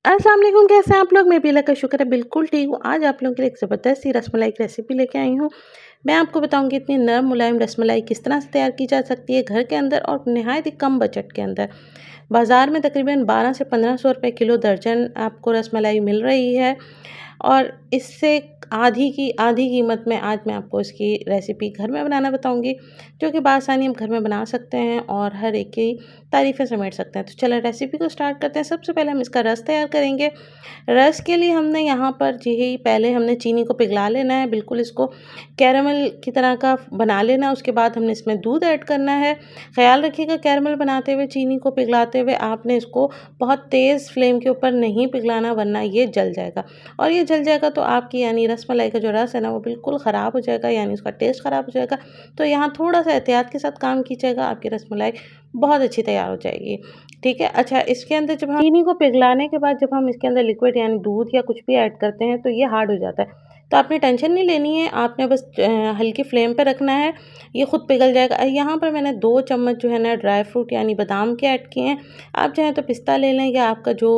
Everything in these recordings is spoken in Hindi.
अस्सलाम वालेकुम, कैसे हैं आप लोग? मैं भी अल्लाह का शुक्र है बिल्कुल ठीक हूँ। आज आप लोगों के लिए एक ज़बरदस्त सी रसमलाई की रेसिपी लेके आई हूँ। मैं आपको बताऊँगी इतनी नरम मुलायम रसमलाई किस तरह से तैयार की जा सकती है घर के अंदर और नहायत ही कम बजट के अंदर। बाज़ार में तकरीबन 12 से 1500 रुपए किलो दर्जन आपको रसमलाई मिल रही है और इससे आधी कीमत में आज मैं आपको इसकी रेसिपी घर में बनाना बताऊँगी, जो कि बआसानी हम घर में बना सकते हैं और हर एक की तारीफ़ें समेट सकते हैं। तो चलिए रेसिपी को स्टार्ट करते हैं। सबसे पहले हम इसका रस तैयार करेंगे। रस के लिए हमने यहाँ पर जी पहले हमने चीनी को पिघला लेना है, बिल्कुल इसको कैरेमल की तरह का बना लेना है। उसके बाद हमने इसमें दूध ऐड करना है। ख़्याल रखिएगा कैरेमल बनाते हुए, चीनी को पिघलाते हुए आपने इसको बहुत तेज़ फ्लेम के ऊपर नहीं पिघलाना, वरना ये जल जाएगा और ये जल जाएगा तो आपकी यानी रसमलाई का जो रस है ना, वो बिल्कुल ख़राब हो जाएगा, यानी उसका टेस्ट ख़राब हो जाएगा। तो यहाँ थोड़ा-सा एहतियात के साथ काम कीजिएगा, आपकी रसमलाई बहुत अच्छी तैयार हो जाएगी। ठीक है? अच्छा, इसके अंदर जब हम चीनी को पिघलाने के बाद जब हम इसके अंदर लिक्विड यानी दूध या कुछ भी ऐड करते हैं, तो ये हार्ड हो जाता है। तो आपने टेंशन नहीं लेनी है, आपने बस हल्की फ्लेम पे रखना है, ये खुद पिघल जाएगा। यहाँ पर मैंने 2 चम्मच जो है ना ड्राई फ्रूट यानी बादाम के ऐड किए हैं। आप चाहें तो पिस्ता ले लें या आपका जो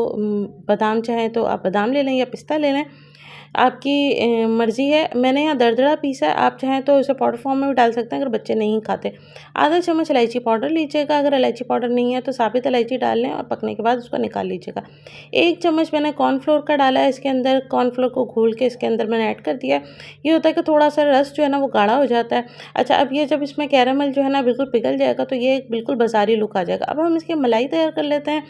बादाम चाहें तो आप बादाम ले लें या पिस्ता ले लें। आपकी मर्ज़ी है। मैंने यहाँ दरदरा पीसा है, आप चाहें तो इसे पाउडर फॉर्म में भी डाल सकते हैं अगर बच्चे नहीं खाते। आधा चम्मच इलायची पाउडर लीजिएगा, अगर इलायची पाउडर नहीं है तो साबित इलायची डाल लें और पकने के बाद उसको निकाल लीजिएगा। 1 चम्मच मैंने कॉर्नफ्लोर का डाला है इसके अंदर, कॉर्नफ्लोर को घोल के इसके अंदर मैंने ऐड कर दिया है। ये होता है कि थोड़ा-सा रस जो है ना वो गाढ़ा हो जाता है। अच्छा, अब ये जब इसमें कैरेमल जो है ना बिल्कुल पिघल जाएगा तो ये एक बिल्कुल बाज़ारी लुक आ जाएगा। अब हम इसकी मलाई तैयार कर लेते हैं।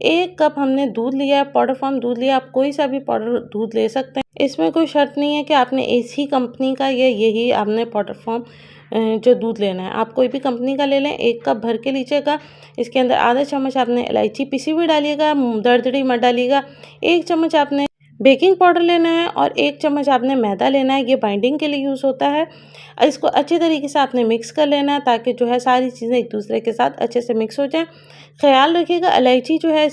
1 कप हमने दूध लिया है, पाउडर फॉर्म दूध लिया, आप कोई सा भी पाउडर दूध ले सकते हैं। इसमें कोई शर्त नहीं है कि आपने एक ही कंपनी का या यही आपने पाउडर फॉर्म जो दूध लेना है। आप कोई भी कंपनी का ले लें, 1 कप भर के लीजिएगा। इसके अंदर आधा चम्मच आपने इलायची पिसी हुई डालिएगा, दरदरी मत डालिएगा। 1 चम्मच आपने बेकिंग पाउडर लेना है और 1 चम्मच आपने मैदा लेना है, ये बाइंडिंग के लिए यूज़ होता है। इसको अच्छे तरीके से आपने मिक्स कर लेना है ताकि जो है सारी चीज़ें एक दूसरे के साथ अच्छे से मिक्स हो जाएँ। ख़्याल रखिएगा इलायची जो है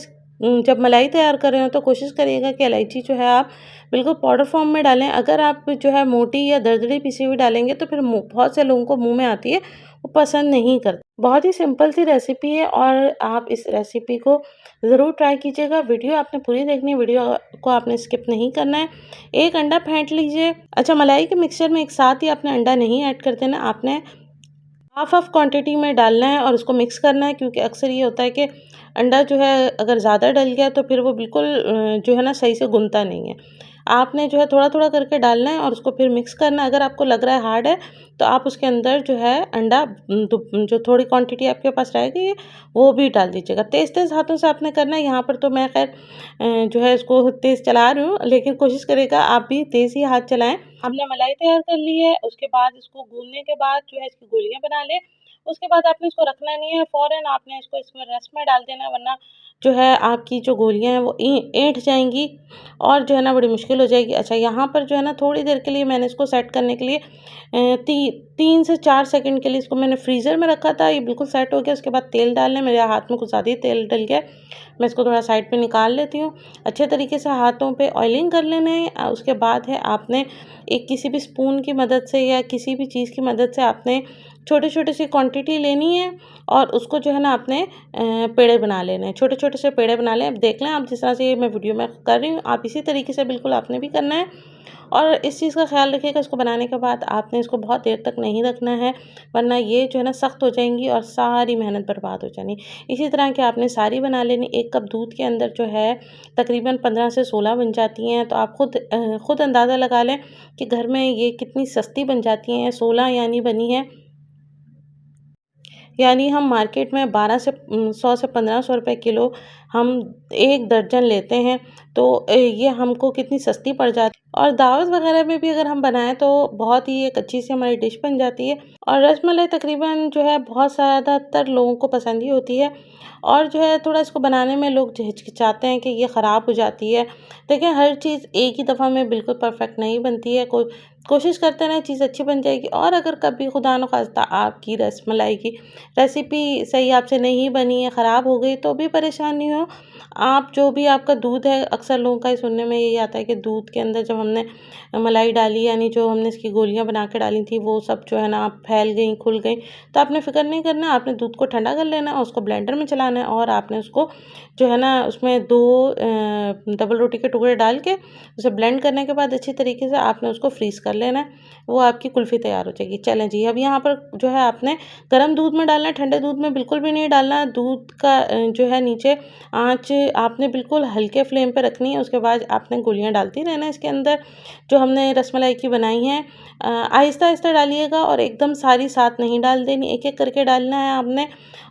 जब मलाई तैयार कर रहे हो तो कोशिश करिएगा कि इलायची जो है आप बिल्कुल पाउडर फॉर्म में डालें। अगर आप जो है मोटी या दरदरी पिसी हुई डालेंगे तो फिर बहुत से लोगों को मुँह में आती है, वो पसंद नहीं करते। बहुत ही सिंपल सी रेसिपी है और आप इस रेसिपी को ज़रूर ट्राई कीजिएगा। वीडियो आपने पूरी देखनी है, वीडियो को आपने स्किप नहीं करना है। 1 अंडा फेंट लीजिए। अच्छा, मलाई के मिक्सचर में एक साथ ही आपने अंडा नहीं ऐड कर देना, आपने हाफ क्वांटिटी में डालना है और उसको मिक्स करना है, क्योंकि अक्सर ये होता है कि अंडा जो है अगर ज़्यादा डल गया तो फिर वो बिल्कुल जो है ना सही से गुनता नहीं है। आपने जो है थोड़ा-थोड़ा करके डालना है और उसको फिर मिक्स करना है। अगर आपको लग रहा है हार्ड है तो आप उसके अंदर जो है अंडा जो थोड़ी क्वांटिटी आपके पास रहेगी वो भी डाल दीजिएगा। तेज़-तेज़ हाथों से आपने करना है। यहाँ पर तो मैं खैर जो है इसको तेज़ चला रही हूँ, लेकिन कोशिश करिएगा आप भी तेज़ ही हाथ चलाएँ। हमने मलाई तैयार कर ली है, उसके बाद इसको गूँदने के बाद जो है इसकी गोलियाँ बना लें। उसके बाद आपने इसको रखना नहीं है, फ़ौरन आपने इसको इसमें रस में डाल देना है, वरना जो है आपकी जो गोलियाँ हैं वो ऐंठ जाएँगी और जो है ना बड़ी मुश्किल हो जाएगी। अच्छा, यहाँ पर जो है ना थोड़ी देर के लिए मैंने इसको सेट करने के लिए 3 से 4 सेकंड के लिए इसको मैंने फ्रीज़र में रखा था। ये बिल्कुल सेट हो गया। उसके बाद तेल डालना है, मेरे हाथ में कुछ ज़्यादा ही तेल डल गया। मैं इसको थोड़ा साइड पे निकाल लेती हूँ। अच्छे तरीके से हाथों पे ऑयलिंग कर लेना है। उसके बाद है आपने एक किसी भी स्पून की मदद से या किसी भी चीज़ की मदद से आपने छोटे-छोटे सी क्वांटिटी लेनी है और उसको जो है ना आपने पेड़े बना लेने हैं। छोटे-छोटे से पेड़े बना लें। अब देख लें आप जिस तरह से ये मैं वीडियो में कर रही हूँ, आप इसी तरीके से बिल्कुल आपने भी करना है और इस चीज़ का ख़्याल रखिएगा, इसको बनाने के बाद आपने इसको बहुत देर तक नहीं रखना है, वरना ये जो है ना सख्त हो जाएँगी और सारी मेहनत बर्बाद हो जानी। इसी तरह की आपने सारी बना लेनी। 1 कप दूध के अंदर जो है तकरीबन 15 से 16 बन जाती हैं, तो आप खुद अंदाज़ा लगा लें कि घर में ये कितनी सस्ती बन जाती हैं। 16 यानी बनी है, यानी हम मार्केट में 12 से 100 से 1500 रुपए किलो हम 1 दर्जन लेते हैं, तो ये हमको कितनी सस्ती पड़ जाती है और दावत वगैरह में भी अगर हम बनाएँ तो बहुत ही एक अच्छी सी हमारी डिश बन जाती है। और रसमलाई तकरीबन जो है बहुत ज़्यादातर लोगों को पसंद ही होती है और जो है थोड़ा इसको बनाने में लोग हिचकिचाते हैं कि ये ख़राब हो जाती है। देखिए, हर चीज़ एक ही दफ़ा में बिल्कुल परफेक्ट नहीं बनती है। कोशिश करते रहें चीज़ अच्छी बन जाएगी। और अगर कभी खुदा न ख़ास्ता आपकी रसमलाई की रेसिपी सही आपसे नहीं बनी है, ख़राब हो गई, तो भी परेशान नहीं हों। हो, आप जो भी आपका दूध है, अक्सर लोगों का ही सुनने में यही आता है कि दूध के अंदर जब हमने मलाई डाली, यानी जो हमने इसकी गोलियाँ बना के डाली थी, वो सब जो है ना फैल गई, खुल गई। तो आपने फ़िक्र नहीं करना, आपने दूध को ठंडा कर लेना और उसको ब्लेंडर में चलाना है और आपने उसको जो है ना उसमें 2 डबल रोटी के टुकड़े डाल के उसे ब्लेंड करने के बाद अच्छी तरीके से आपने उसको फ्रीज़ कर लेना है। वो आपकी कुल्फ़ी तैयार हो जाएगी। चलें जी, अब यहाँ पर जो है आपने गर्म दूध में डालना है, ठंडे दूध में बिल्कुल भी नहीं डालना है। दूध का जो है नीचे आँच आपने बिल्कुल हल्के फ्लेम पे रखनी है। उसके बाद आपने गोलियाँ डालती रहना है इसके अंदर, जो हमने रसमलाई की बनाई हैं। आहिस्ता-आहिस्ता डालिएगा और एकदम सारी साथ नहीं डाल देनी, एक-एक करके डालना है आपने।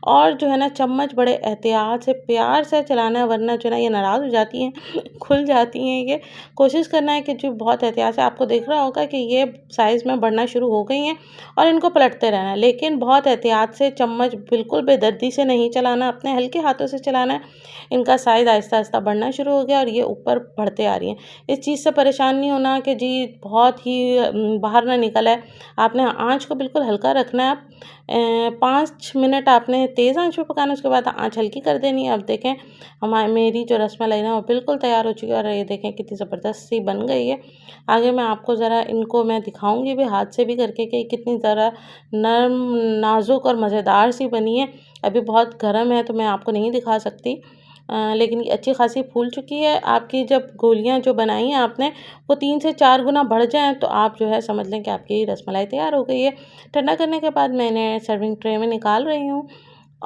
और जो है ना चम्मच बड़े एहतियात से, प्यार से चलाना है, वरना जो है ना ये नाराज़ हो जाती हैं, खुल जाती हैं ये। कोशिश करना है कि जो बहुत एहतियात से, आपको दिख रहा होगा कि ये साइज़ में बढ़ना शुरू हो गई हैं और इनको पलटते रहना है। लेकिन बहुत एहतियात से, चम्मच बिल्कुल बेदर्दी से नहीं चलाना, अपने हल्के हाथों से चलाना है। इनका साइज़ आहिस्ता-आहिस्ता बढ़ना शुरू हो गया और ये ऊपर बढ़ते आ रही हैं। इस चीज़ से परेशान नहीं होना कि जी बहुत ही बाहर ना निकल आए। आपने आँच को बिल्कुल हल्का रखना है। 5 मिनट आपने तेज़ आँच पे पकाना है, उसके बाद आँच हल्की कर देनी है। अब देखें मेरी जो रसमलाई ना वो बिल्कुल तैयार हो चुकी है और ये देखें कितनी ज़बरदस्त सी बन गई है। आगे मैं आपको ज़रा इनको मैं दिखाऊँगी भी हाथ से भी करके कि कितनी ज़रा नरम, नाज़ुक और मज़ेदार सी बनी है। अभी बहुत गर्म है तो मैं आपको नहीं दिखा सकती। लेकिन ये अच्छी खासी फूल चुकी है। आपकी जब गोलियाँ जो बनाई हैं आपने, वो 3 से 4 गुना बढ़ जाएँ तो आप जो है समझ लें कि आपकी रसमलाई तैयार हो गई है। ठंडा करने के बाद मैंने सर्विंग ट्रे में निकाल रही हूँ।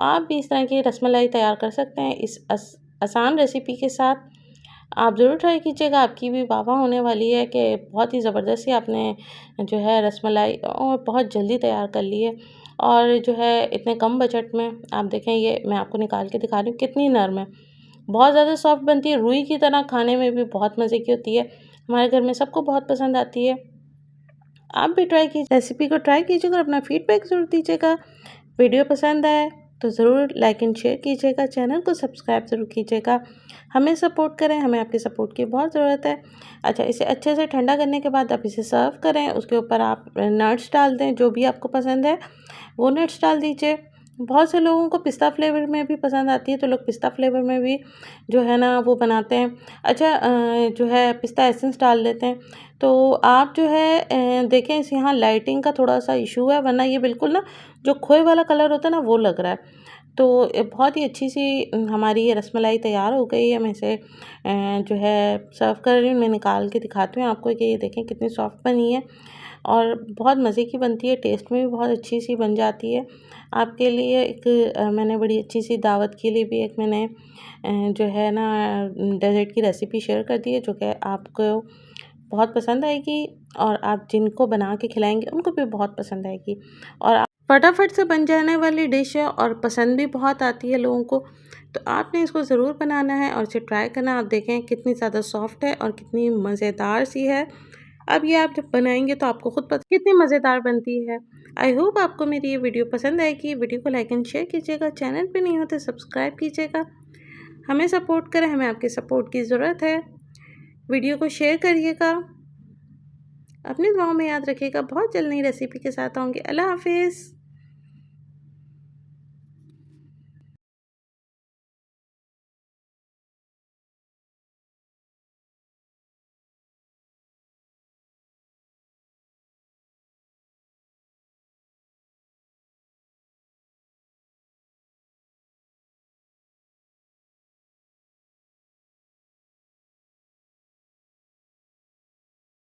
आप भी इस तरह की रसमलाई तैयार कर सकते हैं इस आसान रेसिपी के साथ। आप ज़रूर ट्राई कीजिएगा, आपकी भी वाह-वाह होने वाली है कि बहुत ही ज़बरदस्त सी आपने जो है रसमलाई और बहुत जल्दी तैयार कर ली है। और जो है इतने कम बजट में आप देखें, ये मैं आपको निकाल के दिखा रही हूँ कितनी नरम है। बहुत ज़्यादा सॉफ्ट बनती है, रुई की तरह, खाने में भी बहुत मज़े की होती है। हमारे घर में सबको बहुत पसंद आती है। आप भी ट्राई कीजिए, रेसिपी को ट्राई कीजिएगा और अपना फीडबैक ज़रूर दीजिएगा। वीडियो पसंद आए तो ज़रूर लाइक एंड शेयर कीजिएगा, चैनल को सब्सक्राइब ज़रूर कीजिएगा। हमें सपोर्ट करें, हमें आपकी सपोर्ट की बहुत ज़रूरत है। अच्छा, इसे अच्छे से ठंडा करने के बाद आप इसे सर्व करें। उसके ऊपर आप नट्स डाल दें, जो भी आपको पसंद है वो नट्स डाल दीजिए। बहुत से लोगों को पिस्ता फ्लेवर में भी पसंद आती है, तो लोग पिस्ता फ्लेवर में भी जो है ना वो बनाते हैं। अच्छा, जो है पिस्ता एसेंस डाल देते हैं। तो आप जो है देखें, इस यहाँ लाइटिंग का थोड़ा-सा इशू है, वरना ये बिल्कुल ना जो खोए वाला कलर होता है ना वो लग रहा है। तो बहुत ही अच्छी सी हमारी ये रसमलाई तैयार हो गई है। मैं इसे जो है सर्व कर रही हूँ। मैं निकाल के दिखाती हूँ आपको कि ये देखें कितनी सॉफ्ट बनी है और बहुत मज़े की बनती है, टेस्ट में भी बहुत अच्छी सी बन जाती है। आपके लिए एक मैंने बड़ी अच्छी सी दावत के लिए भी एक मैंने जो है ना डेज़र्ट की रेसिपी शेयर कर दी है, जो कि आपको बहुत पसंद आएगी और आप जिनको बना के खिलाएँगे उनको भी बहुत पसंद आएगी। और फटाफट से बन जाने वाली डिश है और पसंद भी बहुत आती है लोगों को। तो आपने इसको ज़रूर बनाना है और इसे ट्राई करना। आप देखें कितनी ज़्यादा सॉफ्ट है और कितनी मज़ेदार सी है। अब ये आप जब बनाएंगे तो आपको खुद पता कितनी मज़ेदार बनती है। आई होप आपको मेरी ये वीडियो पसंद आएगी। वीडियो को लाइक एंड शेयर कीजिएगा, चैनल पे नहीं हो तो सब्सक्राइब कीजिएगा। हमें सपोर्ट करें, हमें आपके सपोर्ट की ज़रूरत है। वीडियो को शेयर करिएगा, अपनी दुआओं में याद रखिएगा। बहुत जल्द नई रेसिपी के साथ आऊँगी। अल्लाह हाफिज़।